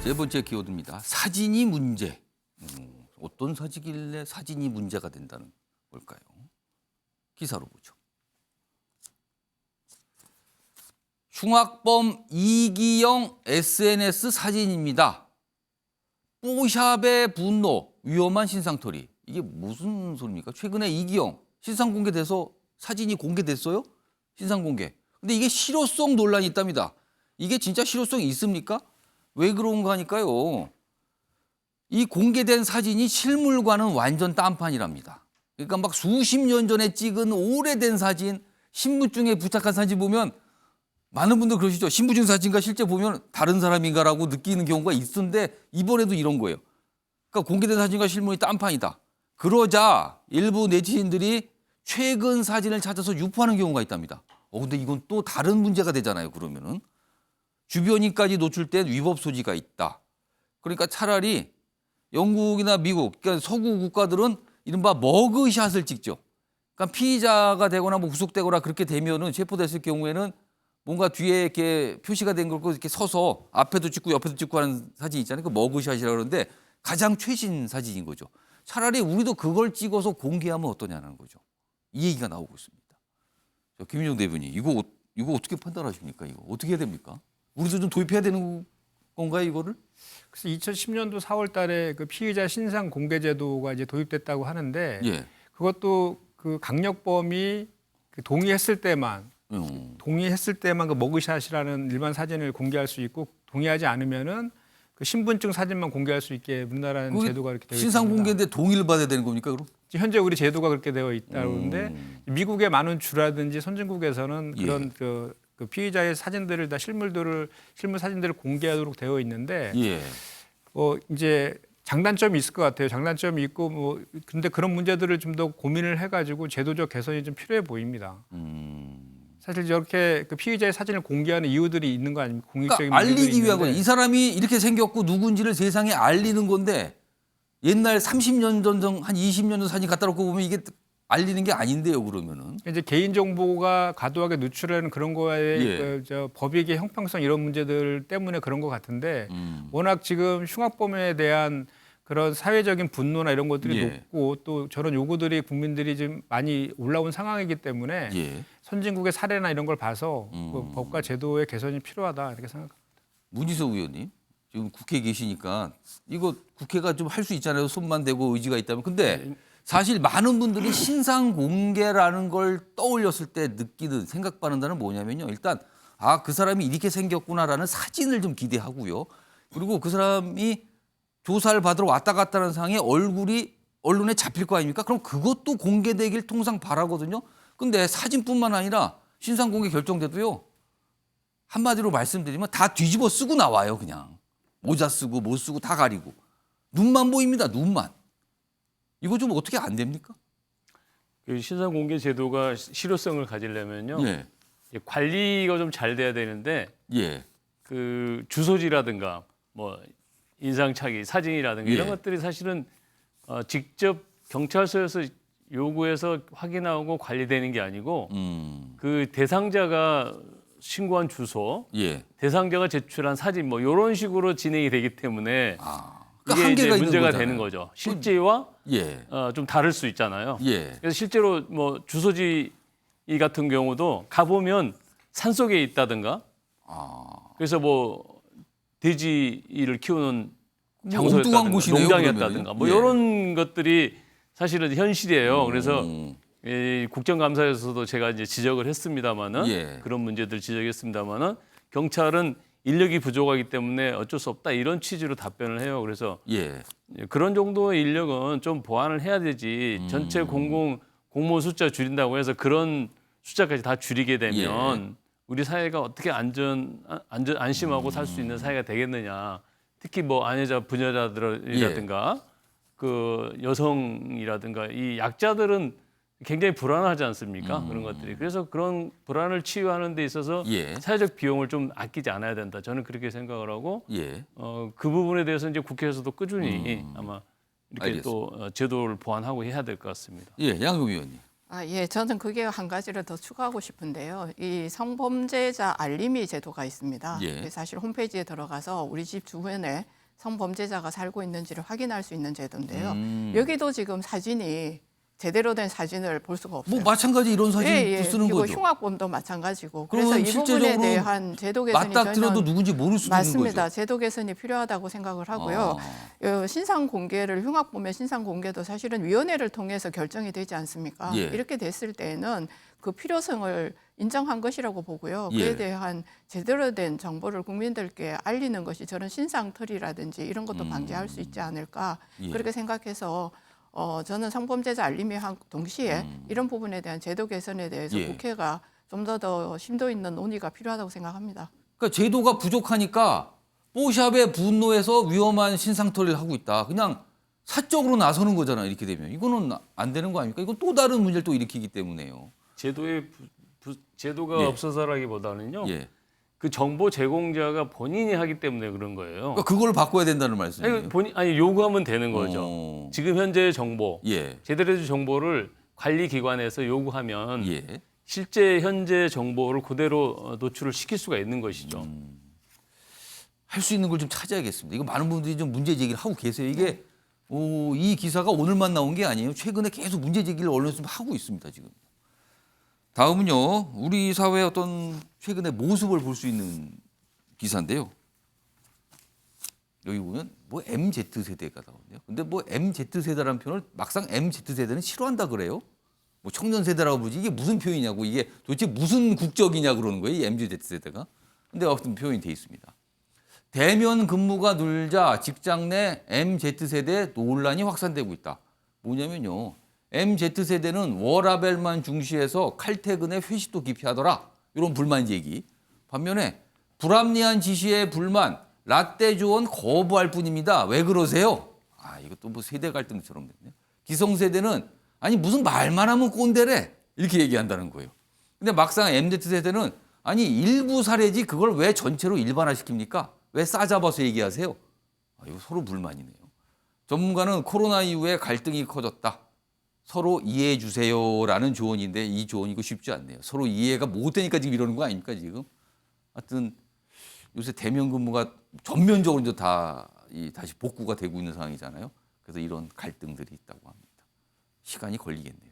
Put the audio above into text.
세 번째 키워드입니다. 사진이 문제. 어떤 사진이길래 사진이 문제가 된다는 걸까요? 기사로 보죠. 흉악범 이기영 SNS 사진입니다. 뽀샵의 분노, 위험한 신상털이. 이게 무슨 소리입니까? 최근에 이기영 신상 공개돼서 사진이 공개됐어요? 신상 공개. 근데 이게 실효성 논란이 있답니다. 이게 진짜 실효성이 있습니까? 왜 그런가 하니까요. 이 공개된 사진이 실물과는 완전 딴판이랍니다. 그러니까 막 수십 년 전에 찍은 오래된 사진, 신분증에 부착한 사진 보면 많은 분들 그러시죠. 신분증 사진과 실제 보면 다른 사람인가라고 느끼는 경우가 있었는데 이번에도 이런 거예요. 그러니까 공개된 사진과 실물이 딴판이다. 그러자 일부 네티즌들이 최근 사진을 찾아서 유포하는 경우가 있답니다. 근데 이건 또 다른 문제가 되잖아요. 그러면은 주변인까지 노출된 위법 소지가 있다. 그러니까 차라리 영국이나 미국, 그러니까 서구 국가들은 이른바 머그샷을 찍죠. 그러니까 피의자가 되거나 뭐 구속되거나 그렇게 되면은 체포됐을 경우에는 뭔가 뒤에 이렇게 표시가 된 걸 이렇게 서서 앞에도 찍고 옆에도 찍고 하는 사진 있잖아요. 그 머그샷이라고 그러는데 가장 최신 사진인 거죠. 차라리 우리도 그걸 찍어서 공개하면 어떠냐는 거죠. 이 얘기가 나오고 있습니다. 김민정 대변인, 이거 어떻게 판단하십니까? 이거 어떻게 해야 됩니까? 우리도 좀 도입해야 되는 건가요, 이거를? 그래서 2010년도 4월 달에 그 피의자 신상 공개 제도가 이제 도입됐다고 하는데 예. 그것도 그 강력범이 그 동의했을 때만 그 머그샷이라는 일반 사진을 공개할 수 있고 동의하지 않으면은 그 신분증 사진만 공개할 수 있게 우리나라는 제도가 이렇게 되어 있습니다. 신상 공개인데 동의를 받아야 되는 겁니까, 그럼? 현재 우리 제도가 그렇게 되어 있다고 하는데 미국의 많은 주라든지 선진국에서는 그런 그 피의자의 사진들을 다 실물 사진들을 공개하도록 되어 있는데 예. 이제 장단점이 있을 것 같아요. 장단점이 있고 근데 그런 문제들을 좀 더 고민을 해가지고 제도적 개선이 좀 필요해 보입니다. 사실 저렇게 그 피의자의 사진을 공개하는 이유들이 있는 거 아닙니까? 공익적인 그러니까 알리기 위한 있는데. 거예요. 이 사람이 이렇게 생겼고 누군지를 세상에 알리는 건데 옛날 30년 전, 한 20년 전 사진 갖다 놓고 보면 이게 알리는 게 아닌데요, 그러면은. 이제 개인 정보가 과도하게 누출하는 그런 거에 법익의 형평성 이런 문제들 때문에 그런 것 같은데 워낙 지금 흉악범에 대한 그런 사회적인 분노나 이런 것들이 높고 또 저런 요구들이 국민들이 좀 많이 올라온 상황이기 때문에 선진국의 사례나 이런 걸 봐서 그 법과 제도의 개선이 필요하다 이렇게 생각합니다. 문희석 의원님 지금 국회에 계시니까 이거 국회가 좀 할 수 있잖아요. 손만 대고 의지가 있다면. 근데 사실 많은 분들이 신상 공개라는 걸 떠올렸을 때 느끼는 생각하는 바는 뭐냐면요. 일단 그 사람이 이렇게 생겼구나라는 사진을 좀 기대하고요. 그리고 그 사람이 조사를 받으러 왔다 갔다 하는 상황에 얼굴이 언론에 잡힐 거 아닙니까? 그럼 그것도 공개되길 통상 바라거든요. 근데 사진뿐만 아니라 신상 공개 결정돼도요. 한마디로 말씀드리면 다 뒤집어 쓰고 나와요. 그냥. 모자 쓰고 뭐 쓰고 다 가리고. 눈만 보입니다. 눈만. 이거 좀 어떻게 안 됩니까? 그 신상 공개 제도가 실효성을 가지려면요. 예. 관리가 좀 잘 돼야 되는데 예. 그 주소지라든가 뭐 인상착의 사진이라든가 이런 것들이 사실은 직접 경찰서에서 요구해서 확인하고 관리되는 게 아니고 그 대상자가 신고한 주소, 대상자가 제출한 사진 뭐 이런 식으로 진행이 되기 때문에 그러니까 이게 이제 문제가 거잖아요. 되는 거죠. 실제와 좀 다를 수 있잖아요. 그래서 실제로 뭐 주소지 같은 경우도 가보면 산속에 있다든가 그래서 뭐 돼지를 키우는 장소였다든가 농장이었다든가 뭐 이런 것들이 사실은 현실이에요. 그래서 이 국정감사에서도 제가 이제 지적을 했습니다마는 그런 문제들 지적했습니다마는 경찰은 인력이 부족하기 때문에 어쩔 수 없다 이런 취지로 답변을 해요. 그래서 그런 정도의 인력은 좀 보완을 해야 되지. 전체 공무원 숫자 줄인다고 해서 그런 숫자까지 다 줄이게 되면 우리 사회가 어떻게 안심하고 살 수 있는 사회가 되겠느냐. 특히 뭐 아내자 부녀자들이라든가 그 여성이라든가 이 약자들은 굉장히 불안하지 않습니까? 그런 것들이. 그래서 그런 불안을 치유하는 데 있어서 사회적 비용을 좀 아끼지 않아야 된다. 저는 그렇게 생각을 하고 그 부분에 대해서 이제 국회에서도 꾸준히 아마 이렇게 알겠습니다. 또 제도를 보완하고 해야 될 것 같습니다. 양금 의원님. 저는 그게 한 가지를 더 추가하고 싶은데요. 이 성범죄자 알림이 제도가 있습니다. 사실 홈페이지에 들어가서 우리 집 주변에 성범죄자가 살고 있는지를 확인할 수 있는 제도인데요. 여기도 지금 사진이 제대로 된 사진을 볼 수가 없어요. 뭐 마찬가지 이런 사진 쓰는 그리고 거죠. 흉악범도 마찬가지고. 그래서 이 부분에 실제적으로 대한 제도 개선이 맞닥뜨려도 누군지 모를 수도 있는 맞습니다. 거죠. 제도 개선이 필요하다고 생각을 하고요. 신상 공개를 흉악범의 신상 공개도 사실은 위원회를 통해서 결정이 되지 않습니까? 예. 이렇게 됐을 때에는 그 필요성을 인정한 것이라고 보고요. 그에 예. 대한 제대로 된 정보를 국민들께 알리는 것이 저는 신상털이라든지 이런 것도 방지할 수 있지 않을까 예. 그렇게 생각해서 저는 성범죄자 알림에 동시에 이런 부분에 대한 제도 개선에 대해서 예. 국회가 좀 더 심도 있는 논의가 필요하다고 생각합니다. 그러니까 제도가 부족하니까 뽀샵의 분노에서 위험한 신상털이를 하고 있다. 그냥 사적으로 나서는 거잖아요. 이렇게 되면 이거는 안 되는 거 아닙니까? 이건 또 다른 문제를 또 일으키기 때문에요. 제도가 예. 없어서라기보다는요. 예. 그 정보 제공자가 본인이 하기 때문에 그런 거예요. 그러니까 그걸 바꿔야 된다는 말씀이에요. 아니 요구하면 되는 거죠. 지금 현재의 정보, 예. 제대로 된 정보를 관리기관에서 요구하면 예. 실제 현재 정보를 그대로 노출을 시킬 수가 있는 것이죠. 할 수 있는 걸 좀 찾아야겠습니다. 이거 많은 분들이 좀 문제 제기를 하고 계세요. 이게 이 기사가 오늘만 나온 게 아니에요. 최근에 계속 문제 제기를 언론에서 하고 있습니다. 지금. 다음은요. 우리 사회의 어떤 최근의 모습을 볼 수 있는 기사인데요. 여기 보면 뭐 MZ세대가 나오네요. 근데 뭐 MZ세대라는 표현을 막상 MZ세대는 싫어한다 그래요. 뭐 청년세대라고 부르지 이게 무슨 표현이냐고 이게 도대체 무슨 국적이냐 그러는 거예요. 이 MZ세대가. 근데 아무튼 표현이 돼 있습니다. 대면 근무가 늘자 직장 내 MZ세대 논란이 확산되고 있다. 뭐냐면요. MZ세대는 워라밸만 중시해서 칼퇴근에 회식도 기피하더라. 이런 불만 제기. 반면에 불합리한 지시에 불만, 라떼 조언 거부할 뿐입니다. 왜 그러세요? 이것도 뭐 세대 갈등처럼 됐네요. 기성세대는 아니 무슨 말만 하면 꼰대래. 이렇게 얘기한다는 거예요. 근데 막상 MZ세대는 아니 일부 사례지 그걸 왜 전체로 일반화시킵니까? 왜 싸잡아서 얘기하세요? 이거 서로 불만이네요. 전문가는 코로나 이후에 갈등이 커졌다. 서로 이해해 주세요라는 조언인데 이 조언 이거 쉽지 않네요. 서로 이해가 못 되니까 지금 이러는 거 아닙니까 지금? 하여튼 요새 대면 근무가 전면적으로 이제 다시 복구가 되고 있는 상황이잖아요. 그래서 이런 갈등들이 있다고 합니다. 시간이 걸리겠네요.